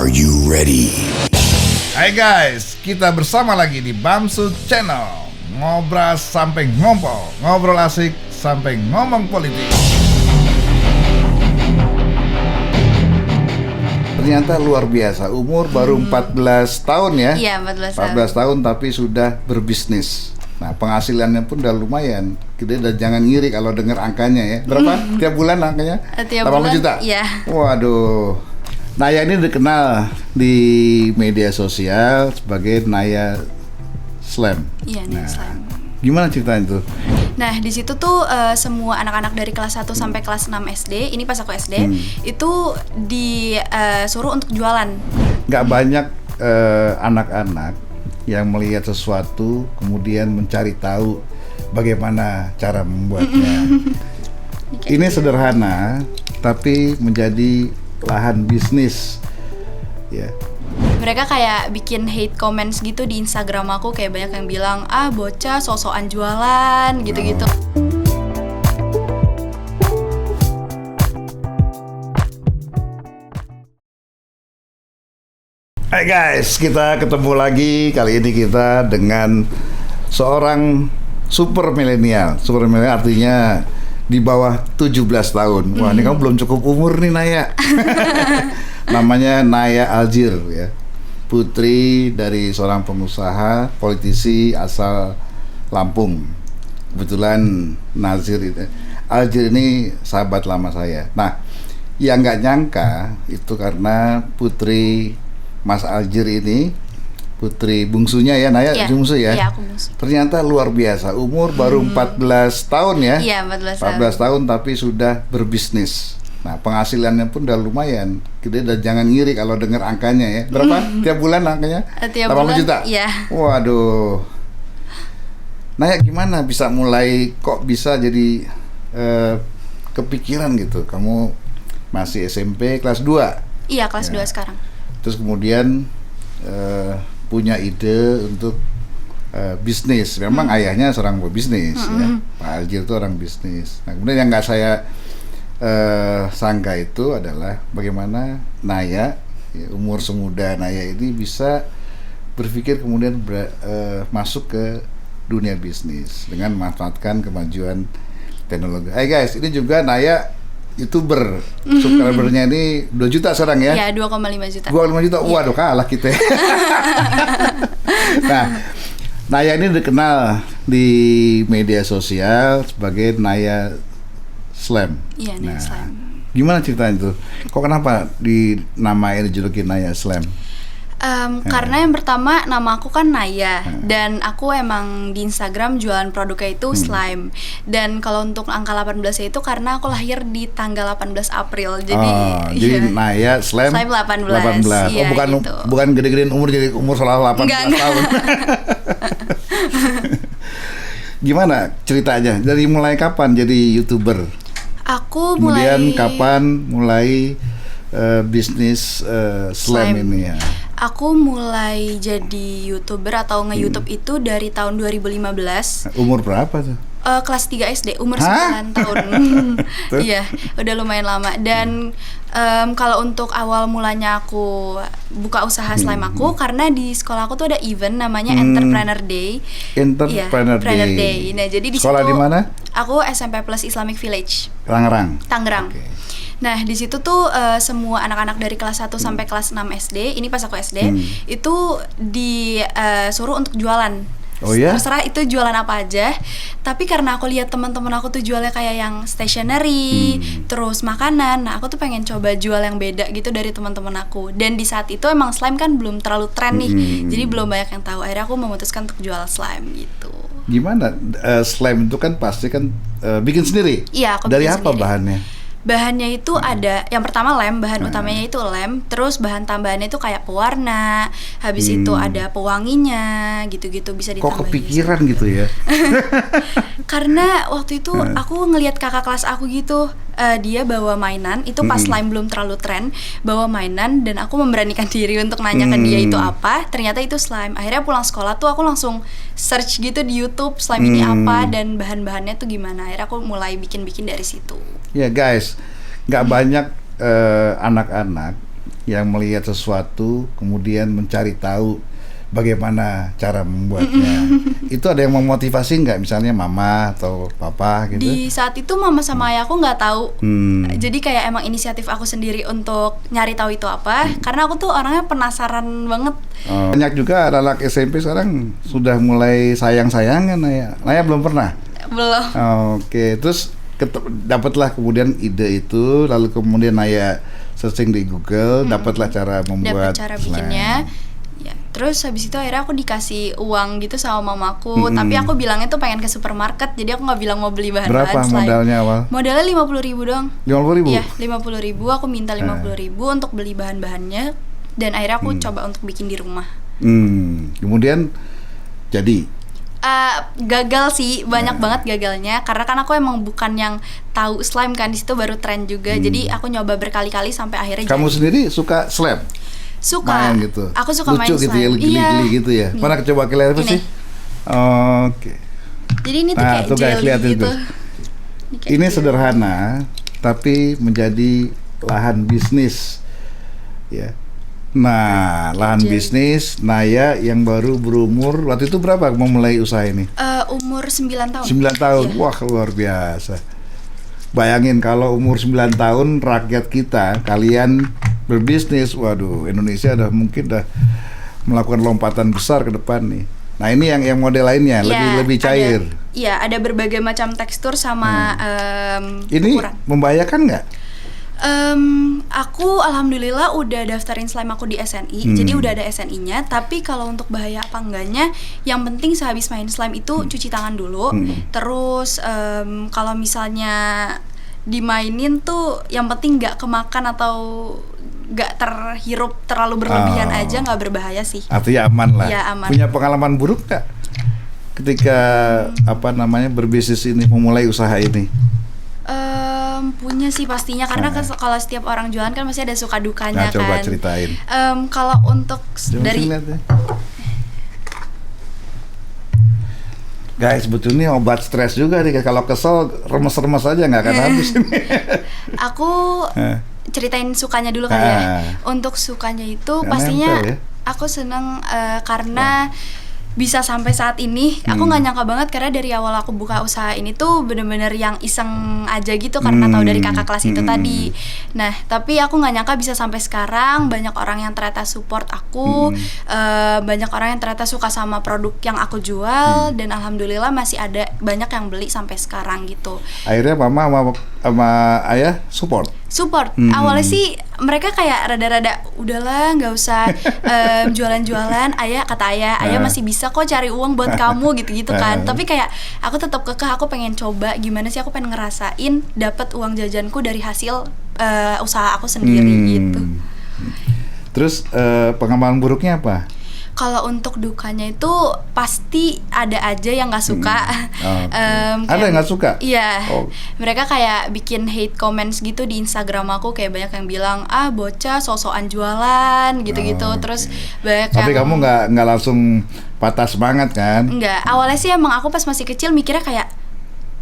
Are you ready? Hai guys, kita bersama lagi di Bamsu Channel. Ngobrol sampai ngompol, ngobrol asik sampai ngomong politik. Ternyata luar biasa, umur baru 14 tahun ya. Iya, 14 tahun tapi sudah berbisnis. Nah, penghasilannya pun udah lumayan. Kita udah jangan ngiri kalau dengar angkanya ya. Berapa tiap bulan angkanya? Tiap 80 bulan, juta? iya. Waduh. Naya ini dikenal di media sosial sebagai Naya Slam. Iya, Naya Slam. Gimana ceritanya tuh? Nah, di situ tuh semua anak-anak dari kelas 1 sampai kelas 6 SD, ini pas aku SD, itu disuruh untuk jualan. Nggak banyak anak-anak yang melihat sesuatu kemudian mencari tahu bagaimana cara membuatnya. Ini sederhana tapi menjadi lahan bisnis ya. Mereka kayak bikin hate comments gitu di Instagram aku, kayak banyak yang bilang, ah bocah sok-sokan jualan gitu-gitu. Hai guys, kita ketemu lagi. Kali ini kita dengan seorang super milenial. Super milenial artinya di bawah 17 tahun. Wah, ini kamu belum cukup umur nih, Naya. Namanya Naya Aljir ya. Putri dari seorang pengusaha, politisi asal Lampung. Kebetulan Aljir ini sahabat lama saya. Nah, yang nggak nyangka itu karena putri Mas Aljir ini, putri bungsunya ya, Naya, Iya, bungsu ya? Iya, aku bungsu. Ternyata luar biasa, umur baru 14 tahun ya? Iya, 14 tahun tapi sudah berbisnis. Nah, penghasilannya pun udah lumayan. Kita udah jangan ngiri kalau dengar angkanya ya. Berapa tiap bulan angkanya? Tiap 80 bulan, juta? iya. Waduh. Naya, gimana bisa mulai, kok bisa jadi kepikiran gitu? Kamu masih SMP kelas 2? Iya, kelas Ya. 2 sekarang. Terus kemudian punya ide untuk bisnis. Memang ayahnya seorang pebisnis ya. Pak Aljir itu orang bisnis. Nah, kemudian yang nggak saya sangka itu adalah bagaimana Naya ya, umur semuda Naya ini bisa berpikir kemudian masuk ke dunia bisnis dengan memanfaatkan kemajuan teknologi. Hai guys, ini juga Naya YouTuber, subscribernya ini 2 juta sekarang ya? Iya, 2,5 juta. 2,5 juta, waduh kalah kita. Nah, Naya ini dikenal di media sosial sebagai Naya Slam. Iya, Naya Slam. Gimana ceritanya tuh? Kok kenapa dinamain dijulukin Naya Slam? Karena yang pertama nama aku kan Naya, dan aku emang di Instagram jualan produknya itu slime. Dan kalau untuk angka 18 itu karena aku lahir di tanggal 18 April. Jadi jadi Naya Slam 18. Iya, Bukan gitu. bukan gede-gedein umur jadi umur salah 18 Enggak. tahun. Gimana ceritanya? Dari mulai kapan jadi YouTuber? Aku Kemudian mulai kapan mulai bisnis slam ini ya? Aku mulai jadi YouTuber atau nge-YouTube itu dari tahun 2015. Umur berapa tuh? Kelas 3 SD, umur Hah? 9 tahun. Iya, udah lumayan lama. Dan kalau untuk awal mulanya aku buka usaha slime aku, karena di sekolah aku tuh ada event namanya Entrepreneur Day. Entrepreneur Day. Nah, jadi di Sekolah situ di mana? aku SMP Plus Islamic Village, Tangerang. Tangerang. Nah, di situ tuh semua anak-anak dari kelas 1 sampai kelas 6 SD, ini pas aku SD, itu disuruh untuk jualan. Oh ya? Terserah itu jualan apa aja. Tapi karena aku lihat teman-teman aku tuh jualnya kayak yang stationery, terus makanan. Nah, aku tuh pengen coba jual yang beda gitu dari teman-teman aku. Dan di saat itu emang slime kan belum terlalu tren nih. Jadi belum banyak yang tahu. Akhirnya aku memutuskan untuk jual slime gitu. Gimana? Slime itu kan pasti kan bikin sendiri? Iya, aku Dari bikin apa sendiri. bahannya? Bahannya itu ada, yang pertama lem, bahan utamanya itu lem, terus bahan tambahannya itu kayak pewarna, habis itu ada pewanginya, gitu-gitu bisa Kok ditambahin. kepikiran gitu ya? Karena waktu itu aku ngelihat kakak kelas aku gitu, dia bawa mainan, itu pas slime belum terlalu tren, bawa mainan, dan aku memberanikan diri untuk nanya ke dia itu apa, ternyata itu slime. Akhirnya pulang sekolah tuh aku langsung search gitu di YouTube slime ini apa dan bahan-bahannya tuh gimana. Akhirnya aku mulai bikin-bikin dari situ. Ya guys, nggak banyak anak-anak yang melihat sesuatu kemudian mencari tahu bagaimana cara membuatnya. Itu ada yang memotivasi nggak, misalnya mama atau papa gitu? Di saat itu mama sama ayahku nggak tahu. Jadi kayak emang inisiatif aku sendiri untuk nyari tahu itu apa. Karena aku tuh orangnya penasaran banget. Banyak juga anak SMP sekarang sudah mulai sayang-sayangan. Naya belum pernah? Belum. Oke, terus dapatlah kemudian ide itu, lalu kemudian Naya searching di Google, dapatlah cara membuat Dapat cara bikinnya. Ya, terus habis itu akhirnya aku dikasih uang gitu sama mamaku. Tapi aku bilangnya tuh pengen ke supermarket, jadi aku nggak bilang mau beli bahan-bahan. Berapa modalnya awal? Modalnya 50.000 doang. 50.000? Iya, 50.000. Aku minta 50.000 untuk beli bahan-bahannya, dan akhirnya aku coba untuk bikin di rumah. Kemudian jadi? Gagal sih, banyak banget gagalnya. Karena kan aku emang bukan yang tahu slime kan, di situ baru tren juga. Jadi aku nyoba berkali-kali sampai akhirnya Kamu jadi. sendiri suka slime? Suka. Main gitu. Aku suka main lucu gitu slime. ya, geli-geli Iya. gitu ya. Nih. Mana coba lihat apa Ini. sih? Oke. Jadi ini tuh Nah, kayak tuh guys, jelly lihat gitu. itu. Kayak Ini jelly. sederhana, tapi menjadi lahan bisnis, ya. Nah, lahan jelly. bisnis Naya yang baru berumur, waktu itu berapa memulai usaha ini? Umur 9 tahun. 9 tahun, Iya. wah luar biasa. Bayangin kalau umur 9 tahun rakyat kita, kalian berbisnis, waduh, Indonesia mungkin melakukan lompatan besar ke depan nih. Nah ini yang model lainnya, lebih cair. Iya, ada berbagai macam tekstur sama Ini ukuran. membahayakan nggak? Aku alhamdulillah udah daftarin slime aku di SNI, jadi udah ada SNI-nya. Tapi kalau untuk bahaya apa enggaknya, yang penting sehabis main slime itu cuci tangan dulu. Terus kalau misalnya dimainin tuh, yang penting nggak kemakan atau nggak terhirup terlalu berlebihan aja, nggak berbahaya sih. Artinya aman lah. Iya, aman. Punya pengalaman buruk nggak ketika berbisnis ini, memulai usaha ini? Punya sih pastinya, karena kalau setiap orang jualan kan masih ada suka dukanya. Nah, coba kan. ceritain. Kalau untuk dari lihat ya. Guys, sebetulnya obat stres juga nih, kalau kesel remes-remes aja nggak akan habis ini. Aku ceritain sukanya dulu kali ya. Untuk sukanya itu pastinya nempel ya. aku seneng karena bisa sampai saat ini. Aku nggak nyangka banget, karena dari awal aku buka usaha ini tuh bener-bener yang iseng aja gitu, karena tahu dari kakak kelas itu tadi. Nah, tapi aku nggak nyangka bisa sampai sekarang. Banyak orang yang ternyata support aku, banyak orang yang ternyata suka sama produk yang aku jual, dan alhamdulillah masih ada banyak yang beli sampai sekarang gitu. Akhirnya mama sama ayah support. Awalnya sih mereka kayak rada-rada udahlah nggak usah jualan-jualan. Kata ayah masih bisa kok cari uang buat kamu gitu-gitu kan. Tapi kayak aku tetap kekeh, aku pengen coba gimana sih, aku pengen ngerasain dapat uang jajanku dari hasil usaha aku sendiri gitu. Terus pengalaman buruknya apa? Kalau untuk dukanya itu pasti ada aja yang nggak suka. Ada yang nggak suka? Iya. Oh. Mereka kayak bikin hate comments gitu di Instagram aku, kayak banyak yang bilang bocah sok-sokan jualan gitu-gitu. Terus banyak Tapi yang kamu nggak langsung patah semangat kan? Enggak. Awalnya sih emang aku pas masih kecil mikirnya kayak,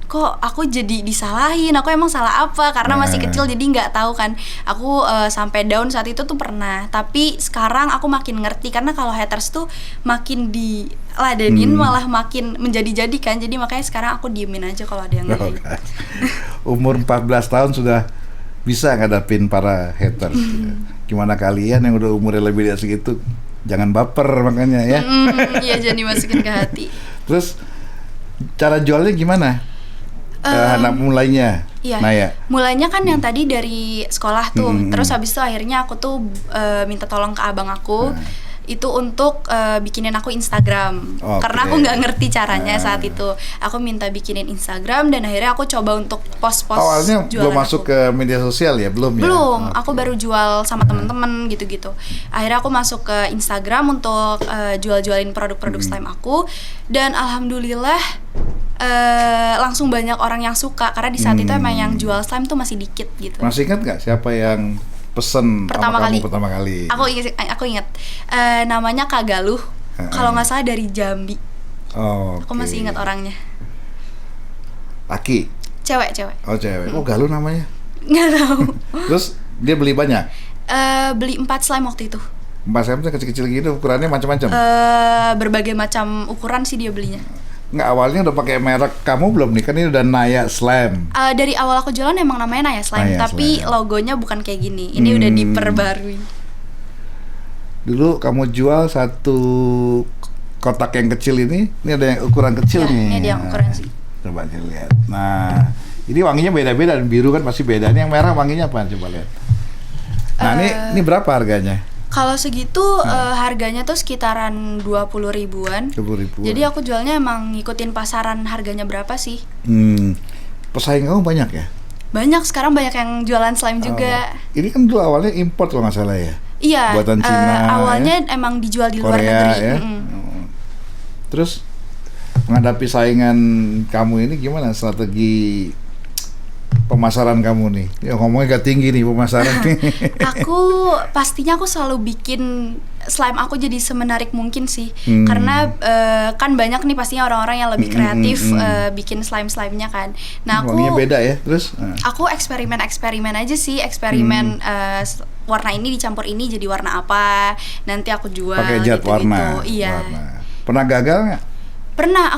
kok aku jadi disalahin, aku emang salah apa, karena masih kecil jadi nggak tahu kan. Aku sampai down saat itu tuh pernah, tapi sekarang aku makin ngerti, karena kalau haters tuh makin diladenin malah makin menjadi-jadi kan. Jadi makanya sekarang aku diemin aja kalau ada yang ngehate. Umur 14 tahun sudah bisa ngadapin para haters. Gimana kalian yang udah umurnya lebih dari segitu, jangan baper makanya ya. Iya, jangan dimasukin ke hati. Terus cara jualnya gimana? Anak mulainya, Iya. Naya. Mulainya kan yang tadi dari sekolah tuh. Terus habis itu akhirnya aku tuh minta tolong ke abang aku. Itu untuk bikinin aku Instagram. Oke. Karena aku nggak ngerti caranya saat itu. Aku minta bikinin Instagram, dan akhirnya aku coba untuk post-post Awalnya jualan belum masuk aku. ke media sosial ya, belum ya? Belum, aku baru jual sama temen-temen gitu-gitu. Akhirnya aku masuk ke Instagram untuk jual-jualin produk-produk slime aku, dan alhamdulillah langsung banyak orang yang suka, karena di saat itu emang yang jual slime tuh masih dikit gitu. Masih ingat nggak siapa yang pesen Pertama sama kali. kamu pertama kali? Aku ingat namanya Kak Galuh. Kalau nggak salah dari Jambi. Aku masih ingat orangnya. Laki? Cewek. Oh cewek. Oh Galuh namanya? Nggak tahu. Terus dia beli banyak? Beli 4 slime waktu itu. 4 slime tuh kecil-kecil gitu, ukurannya macam-macam. Berbagai macam ukuran sih dia belinya. Nggak, awalnya udah pakai merek kamu belum nih? Kan ini udah Naya Slime. Dari awal aku jualan emang namanya Naya Slime, Naya tapi Slime. logonya bukan kayak gini. Ini udah diperbarui. Dulu kamu jual satu kotak yang kecil ini ada yang ukuran kecil Ya, nih. ini dia yang ukuran sih. Coba kita lihat. Nah, ini wanginya beda-beda, biru kan pasti beda. Ini yang merah wanginya apa? Coba lihat. Nah, ini berapa harganya? Kalau segitu harganya tuh sekitaran 20 ribuan. 20 ribuan. Jadi aku jualnya emang ngikutin pasaran harganya berapa sih. Pesaing kamu banyak ya? Banyak, sekarang banyak yang jualan slime juga. Ini kan dulu awalnya import kalau nggak salah ya? Iya, buatan Cina, awalnya emang dijual di luar Korea negeri. ya? Terus menghadapi saingan kamu ini gimana strategi pemasaran kamu nih? Ya ngomongnya agak tinggi nih pemasaran. Pastinya aku selalu bikin slime aku jadi semenarik mungkin sih. Karena kan banyak nih pastinya orang-orang yang lebih kreatif bikin slime-slimenya kan. Nah, wanginya beda ya. Terus aku eksperimen aja sih, warna ini dicampur ini jadi warna apa. Nanti aku jual pakai cat gitu-gitu. warna. Iya. Warna. Pernah gagal nggak?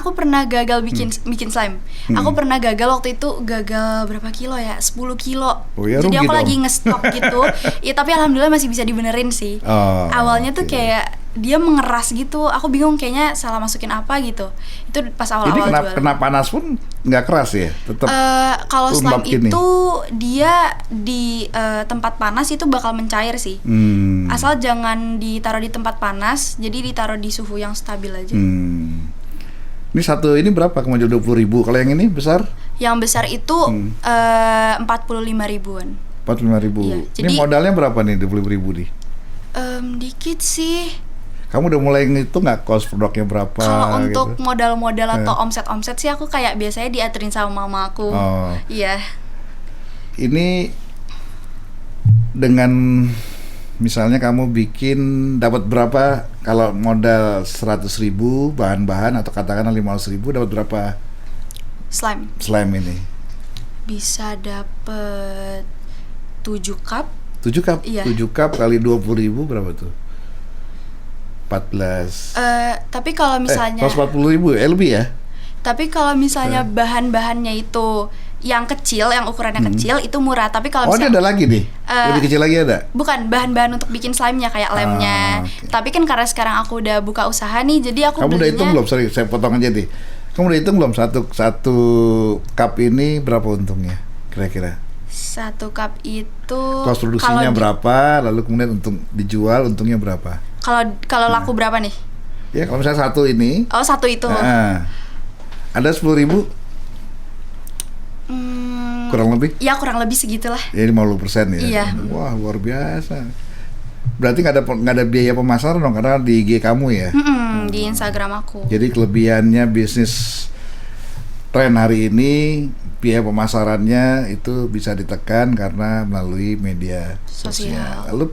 Aku pernah gagal bikin slime. Aku pernah gagal waktu itu, gagal berapa kilo ya? 10 kilo. Oh ya, jadi rugi aku dong. lagi nge-stop gitu. Ya tapi alhamdulillah masih bisa dibenerin sih. Awalnya tuh kayak dia mengeras gitu. Aku bingung kayaknya salah masukin apa gitu. Itu pas awal-awal Jadi jualan. kena panas pun nggak keras ya? Tetap kalau lembab slime gini. itu dia di tempat panas itu bakal mencair sih. Asal jangan ditaruh di tempat panas, jadi ditaruh di suhu yang stabil aja. Ini satu ini berapa? Kamu jual 20 ribu. Kalau yang ini besar? Yang besar itu 45 ribuan. 45 ribu. Iya, Ini jadi- modalnya berapa nih 20 ribu nih? Dikit sih. Kamu udah mulai ngitung nggak cost produknya berapa? Kalau untuk gitu? modal-modal atau omset sih aku kayak biasanya diaturin sama mama aku. Oh. Iya. Ini dengan misalnya kamu bikin dapat berapa kalau modal 100 ribu bahan-bahan atau katakanlah 500 ribu dapat berapa slime ini? Bisa dapet 7 cup. 7 cup? Iya. 7 cup kali 20 ribu berapa tuh? 14. Tapi kalau misalnya 140 ribu lebih ya? Tapi kalau misalnya bahan-bahannya itu yang kecil, yang ukurannya kecil itu murah. Tapi kalau Ini ada lagi nih? Lebih kecil lagi ada? bukan bahan-bahan untuk bikin slime-nya kayak lemnya. Okay. Tapi kan karena sekarang aku udah buka usaha nih, jadi aku Kamu udah belinya hitung belum? Sorry, saya potong aja deh. Kamu udah hitung belum satu cup ini berapa untungnya kira-kira? 1 cup itu Kos produksinya berapa? Lalu kemudian untung dijual untungnya berapa? Kalau laku berapa nih? Ya kalau misalnya satu ini, Oh, satu itu. ada 10 ribu kurang lebih? Ya kurang lebih segitulah. Ya 50% ya. Iya. Wah luar biasa. Berarti nggak ada biaya pemasaran dong karena di IG kamu ya. Di Instagram aku. Jadi kelebihannya bisnis tren hari ini biaya pemasarannya itu bisa ditekan karena melalui media sosial. Lalu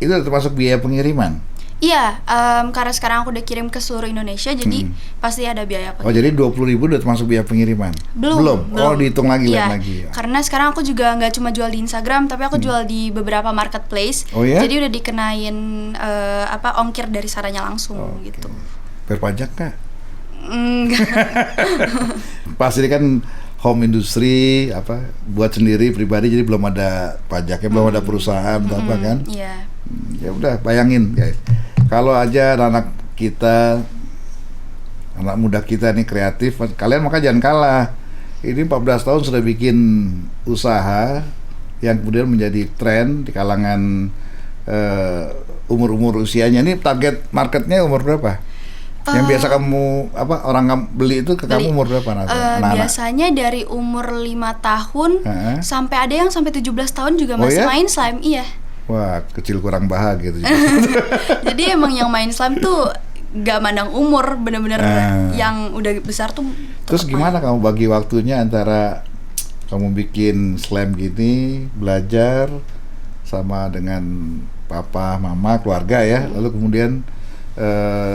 itu termasuk biaya pengiriman. Iya, karena sekarang aku udah kirim ke seluruh Indonesia, jadi pasti ada biaya Oh jadi 20 ribu udah termasuk biaya pengiriman? Belum. Oh dihitung lagi, Iya, lihat lagi. karena sekarang aku juga nggak cuma jual di Instagram, tapi aku jual di beberapa marketplace. Oh ya? Jadi udah dikenain ongkir dari sananya langsung gitu. Bayar pajak nggak? Enggak. Pasti kan home industry buat sendiri pribadi jadi belum ada pajaknya, belum ada perusahaan atau apa kan? Iya. Ya udah bayangin guys, kalau aja anak kita, anak muda kita nih kreatif, kalian maka jangan kalah. Ini 14 tahun sudah bikin usaha yang kemudian menjadi tren di kalangan umur-umur usianya. Ini target marketnya umur berapa? Yang biasa kamu orang beli itu ke kamu umur berapa? Biasanya dari umur 5 tahun sampai ada yang sampai 17 tahun juga masih main slime. Iya. Wah, kecil kurang bahagia gitu. Jadi emang yang main slime tuh gak mandang umur, bener-bener yang udah besar tuh. Terus gimana kamu bagi waktunya antara kamu bikin slime gini, belajar sama dengan papa, mama, keluarga ya, lalu kemudian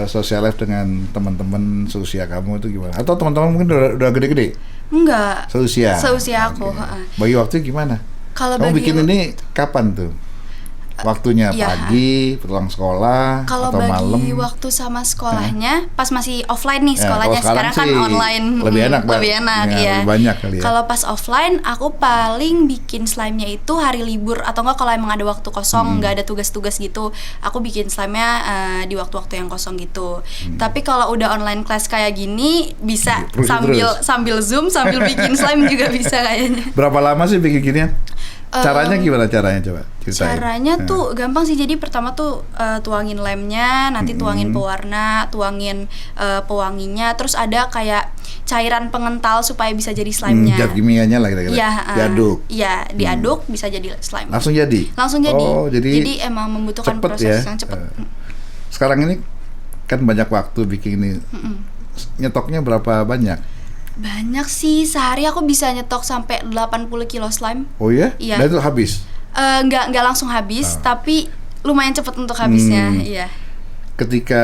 social life dengan teman-teman seusia kamu itu gimana? Atau teman-teman mungkin udah gede-gede? Enggak. Seusia Aku. Bagi waktu gimana? Kalau kamu bikin ini kapan tuh? waktunya iya. pagi, pulang sekolah, Kalau atau bagi malam? waktu sama sekolahnya, pas masih offline nih Ya, sekolahnya, kalau sekarang sekarang kan sih online. lebih enak, Mbak. Lebih enak, Ya, ya. lebih banyak kali ya. Kalau pas offline, aku paling bikin slime-nya itu hari libur, atau enggak kalau emang ada waktu kosong, nggak ada tugas-tugas gitu, aku bikin slime-nya di waktu-waktu yang kosong gitu. Tapi kalau udah online class kayak gini, bisa Terus. sambil Zoom, sambil bikin slime juga bisa kayaknya. Berapa lama sih bikin ginian? Caranya gimana caranya, coba ceritain. Caranya tuh gampang sih. Jadi pertama tuh tuangin lemnya, nanti tuangin pewarna, tuangin pewanginya, terus ada kayak cairan pengental supaya bisa jadi slime-nya. Zat kimianya lah kira-kira. Iya, Diaduk. Iya, diaduk bisa jadi slime. Langsung jadi. Langsung jadi. Oh, jadi emang membutuhkan cepet proses ya. yang cepat. Sekarang ini kan banyak waktu bikin ini. Nyetoknya berapa banyak? Banyak sih, sehari aku bisa nyetok sampai 80 kilo slime. Oh iya? Iya. Dan itu habis. Nggak langsung habis, tapi lumayan cepet untuk habisnya. Iya. Ketika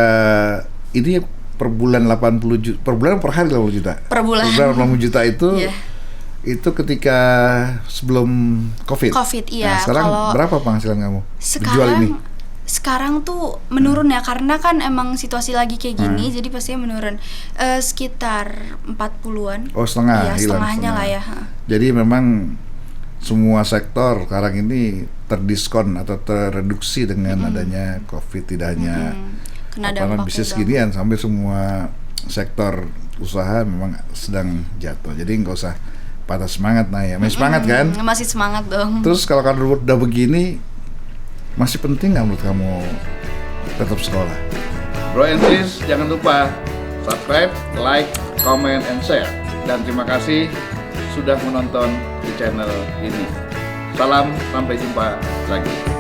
ini per bulan 80 juta, per bulan per hari 80 juta. Per bulan. Per bulan 80 juta itu Iya. itu ketika sebelum COVID. COVID, iya. Nah, sekarang Kalau berapa penghasilan kamu? Jual ini. Sekarang tuh menurun ya, karena kan emang situasi lagi kayak gini, jadi pastinya menurun. Sekitar 40-an. Oh, setengah, Iya, hilang setengahnya setengah. lah ya. Jadi memang semua sektor sekarang ini terdiskon atau tereduksi dengan adanya COVID, tidak hanya Kena apa, dampaknya bisnis banget. ginian, sampai semua sektor usaha memang sedang jatuh. Jadi nggak usah patah semangat, Naya. Masih semangat kan? Masih semangat dong. Terus kalau kamu udah begini, masih penting nggak menurut kamu tetap sekolah? Bro and sis, jangan lupa subscribe, like, comment, and share. Dan terima kasih sudah menonton di channel ini. Salam, sampai jumpa lagi.